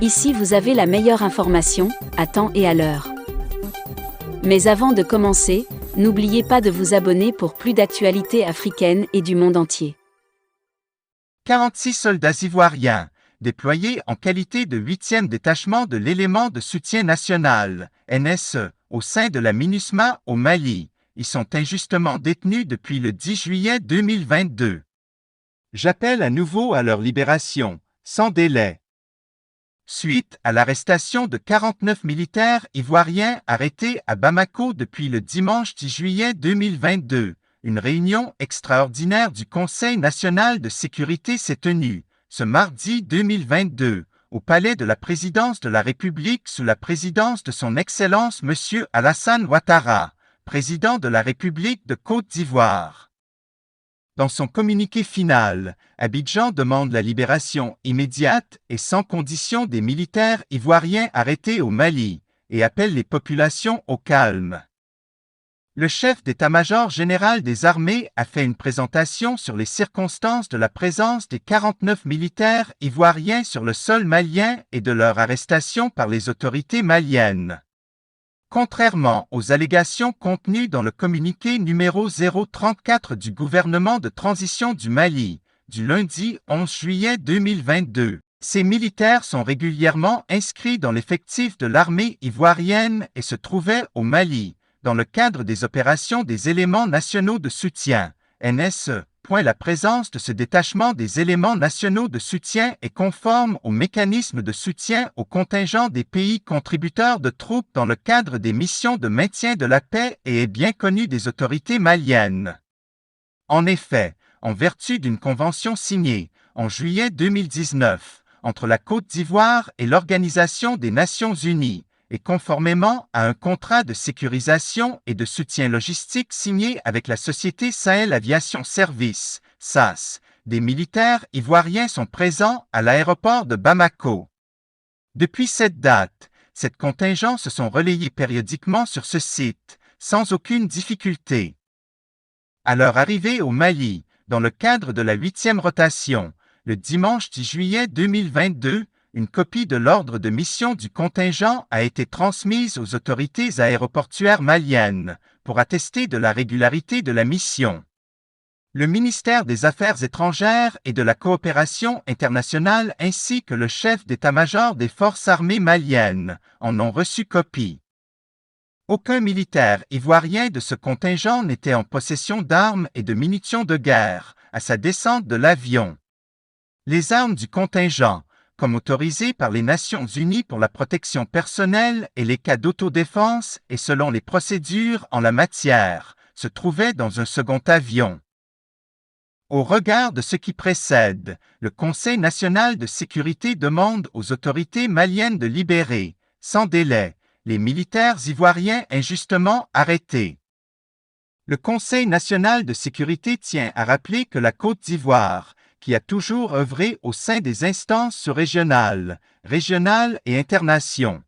Ici vous avez la meilleure information, à temps et à l'heure. Mais avant de commencer, n'oubliez pas de vous abonner pour plus d'actualités africaines et du monde entier. 46 soldats ivoiriens, déployés en qualité de 8e détachement de l'élément de soutien national, NSE, au sein de la MINUSMA au Mali. Ils sont injustement détenus depuis le 10 juillet 2022. J'appelle à nouveau à leur libération, sans délai. Suite à l'arrestation de 49 militaires ivoiriens arrêtés à Bamako depuis le dimanche 10 juillet 2022, une réunion extraordinaire du Conseil national de sécurité s'est tenue, ce mardi 2022, au palais de la présidence de la République sous la présidence de son Excellence M. Alassane Ouattara, président de la République de Côte d'Ivoire. Dans son communiqué final, Abidjan demande la libération immédiate et sans condition des militaires ivoiriens arrêtés au Mali et appelle les populations au calme. Le chef d'état-major général des armées a fait une présentation sur les circonstances de la présence des 49 militaires ivoiriens sur le sol malien et de leur arrestation par les autorités maliennes. Contrairement aux allégations contenues dans le communiqué numéro 034 du gouvernement de transition du Mali, du lundi 11 juillet 2022, ces militaires sont régulièrement inscrits dans l'effectif de l'armée ivoirienne et se trouvaient au Mali, dans le cadre des opérations des éléments nationaux de soutien, NSE. La présence de ce détachement des éléments nationaux de soutien est conforme au mécanisme de soutien aux contingents des pays contributeurs de troupes dans le cadre des missions de maintien de la paix et est bien connu des autorités maliennes. En effet, en vertu d'une convention signée, en juillet 2019, entre la Côte d'Ivoire et l'Organisation des Nations Unies, et conformément à un contrat de sécurisation et de soutien logistique signé avec la société Sahel Aviation Service, SAS, des militaires ivoiriens sont présents à l'aéroport de Bamako. Depuis cette date, ces contingents se sont relayés périodiquement sur ce site, sans aucune difficulté. À leur arrivée au Mali, dans le cadre de la 8e rotation, le dimanche 10 juillet 2022, une copie de l'ordre de mission du contingent a été transmise aux autorités aéroportuaires maliennes pour attester de la régularité de la mission. Le ministère des Affaires étrangères et de la coopération internationale ainsi que le chef d'état-major des forces armées maliennes en ont reçu copie. Aucun militaire ivoirien de ce contingent n'était en possession d'armes et de munitions de guerre à sa descente de l'avion. Les armes du contingent, comme autorisé par les Nations Unies pour la protection personnelle et les cas d'autodéfense et selon les procédures en la matière, se trouvaient dans un second avion. Au regard de ce qui précède, le Conseil national de sécurité demande aux autorités maliennes de libérer, sans délai, les militaires ivoiriens injustement arrêtés. Le Conseil national de sécurité tient à rappeler que la Côte d'Ivoire, qui a toujours œuvré au sein des instances régionales et internationales,